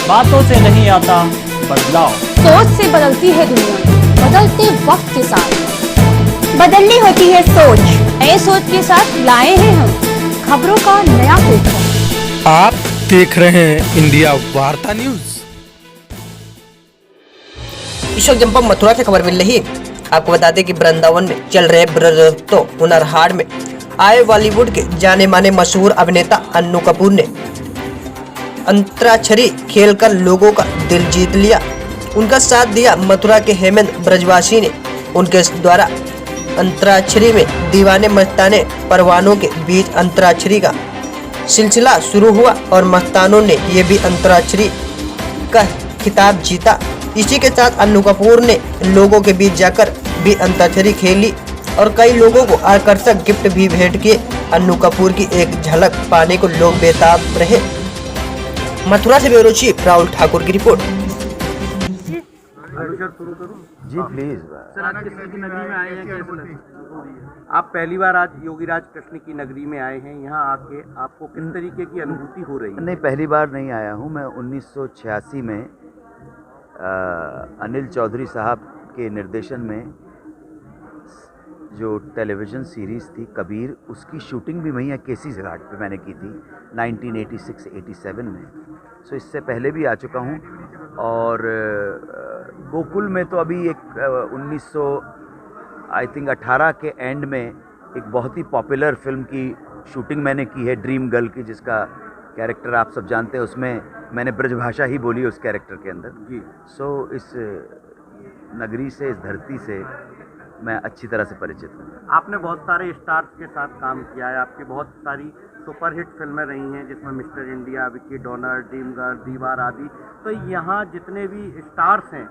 बातों से नहीं आता बदलाव। सोच से बदलती है दुनिया, बदलते वक्त के साथ बदलनी होती है सोच। नए सोच के साथ लाए हैं हम खबरों का नया पेपर। आप देख रहे हैं इंडिया वार्ता न्यूज। इस वक्त जब मथुरा से खबर मिल रही है, आपको बता दें कि वृंदावन में चल रहे ब्रजोत्सव हुनर हाट में आए बॉलीवुड के जाने माने मशहूर अभिनेता अन्नू कपूर ने अंतराक्षरी खेलकर लोगों का दिल जीत लिया। उनका साथ दिया मथुरा के हेमंत ब्रजवासी ने। उनके द्वारा अंतराक्षरी में दीवाने मस्ताने परवानों के बीच अंतराक्षरी का सिलसिला शुरू हुआ और मस्तानों ने ये भी अंतराक्षरी का खिताब जीता। इसी के साथ अन्नू कपूर ने लोगों के बीच जाकर भी अंताक्षरी खेली और कई लोगों को आकर्षक गिफ्ट भी भेंट किए। अन्नू कपूर की एक झलक पाने को लोग बेताब रहे। मथुरा से ब्यूरो चीफ राहुल ठाकुर की रिपोर्ट। जी प्लीज सर, आज कृष्ण की नगरी में आए हैं, कैसे लगा? आप पहली बार आज योगीराज कृष्ण की नगरी में आए हैं, यहाँ आके आपको किस तरीके की अनुभूति हो रही है? नहीं, पहली बार नहीं आया हूँ मैं। 1986 में अनिल चौधरी साहब के निर्देशन में जो टेलीविज़न सीरीज़ थी कबीर, उसकी शूटिंग भी वहीं केसी घाट पे मैंने की थी 1986-87 में। सो इससे पहले भी आ चुका हूँ। और गोकुल में तो अभी एक 1918 के एंड में एक बहुत ही पॉपुलर फिल्म की शूटिंग मैंने की है, ड्रीम गर्ल की, जिसका कैरेक्टर आप सब जानते हैं। उसमें मैंने ब्रजभाषा ही बोली उस कैरेक्टर के अंदर जी। सो इस नगरी से, इस धरती से मैं अच्छी तरह से परिचित हूँ। आपने बहुत सारे स्टार्स के साथ काम किया है, आपकी बहुत सारी सुपरहिट फिल्में रही हैं जिसमें mister India, Vicky donor, dream girl, दीवार आदि। तो यहाँ जितने भी स्टार्स हैं,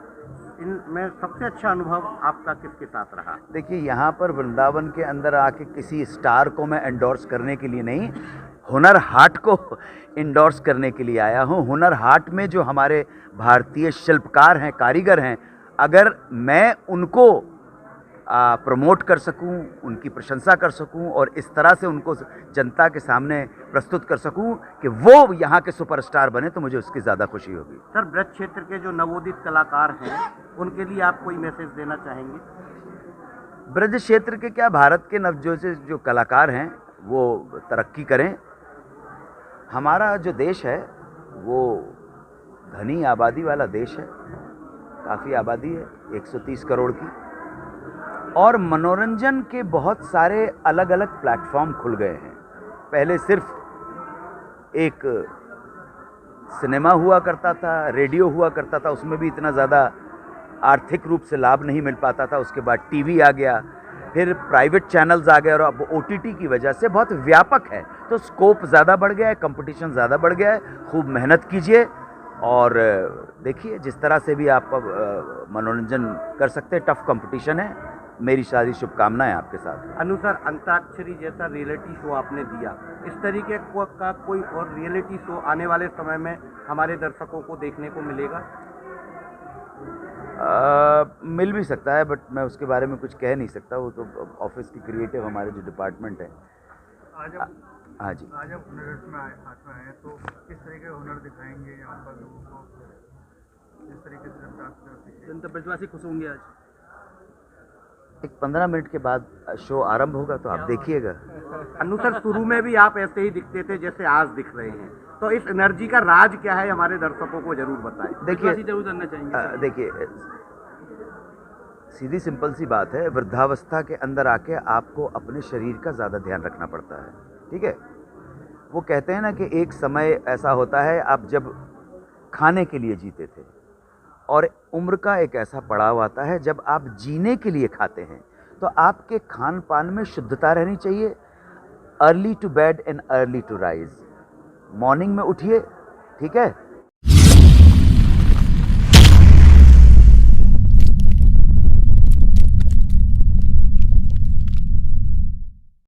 इनमें सबसे अच्छा अनुभव आपका किसके साथ रहा? देखिए, यहाँ पर वृंदावन के अंदर आके किसी स्टार को मैं एंडोर्स करने के लिए नहीं, हुनर हाट को इंडोर्स करने के लिए आया हूँ। हुनर हाट में जो हमारे भारतीय शिल्पकार हैं, कारीगर हैं, अगर मैं उनको प्रमोट कर सकूं, उनकी प्रशंसा कर सकूं और इस तरह से उनको जनता के सामने प्रस्तुत कर सकूं कि वो यहाँ के सुपरस्टार बने, तो मुझे उसकी ज़्यादा खुशी होगी। सर, ब्रज क्षेत्र के जो नवोदित कलाकार हैं, उनके लिए आप कोई मैसेज देना चाहेंगे? ब्रज क्षेत्र के क्या, भारत के नवजोत जो कलाकार हैं वो तरक्की करें। हमारा जो देश है वो घनी आबादी वाला देश है, काफ़ी आबादी है, 130 करोड़ की, और मनोरंजन के बहुत सारे अलग अलग प्लेटफॉर्म खुल गए हैं। पहले सिर्फ एक सिनेमा हुआ करता था, रेडियो हुआ करता था, उसमें भी इतना ज़्यादा आर्थिक रूप से लाभ नहीं मिल पाता था। उसके बाद टीवी आ गया, फिर प्राइवेट चैनल्स आ गए और अब ओटीटी की वजह से बहुत व्यापक है, तो स्कोप ज़्यादा बढ़ गया है, कंपटीशन ज़्यादा बढ़ गया है। खूब मेहनत कीजिए और देखिए जिस तरह से भी आप मनोरंजन कर सकते हैं। टफ कंपटीशन है। मेरी सारी शुभकामनाएं आपके साथ। अनु सर, अंताक्षरी जैसा रियलिटी शो आपने दिया, इस तरीके का कोई और रियलिटी शो आने वाले समय में हमारे दर्शकों को देखने को मिलेगा? मिल भी सकता है, बट मैं उसके बारे में कुछ कह नहीं सकता। वो तो ऑफिस की क्रिएटिव हमारे जो डिपार्टमेंट है। हाँ जी, आज आप हुनर हाट में आए तो किस तरीके का हुनर दिखाएंगे यहाँ पर लोगों को? किस तरीके से जनता ब्रजवासी खुश होंगे? आज एक 15 मिनट के बाद शो आरंभ होगा तो आप देखिएगा। अनु सर, शुरू में भी आप ऐसे ही दिखते थे जैसे आज दिख रहे हैं, तो इस एनर्जी का राज क्या है, हमारे दर्शकों को जरूर बताएं। देखिए, जरूर जानना चाहेंगे। देखिए, सीधी सिंपल सी बात है, वृद्धावस्था के अंदर आके आपको अपने शरीर का ज़्यादा ध्यान रखना पड़ता है। ठीक है, वो कहते हैं ना कि एक समय ऐसा होता है आप जब खाने के लिए जीते थे, और उम्र का एक ऐसा पड़ाव आता है जब आप जीने के लिए खाते हैं। तो आपके खान पान में शुद्धता रहनी चाहिए। Early to bed and early to rise. Morning में उठिए, ठीक है,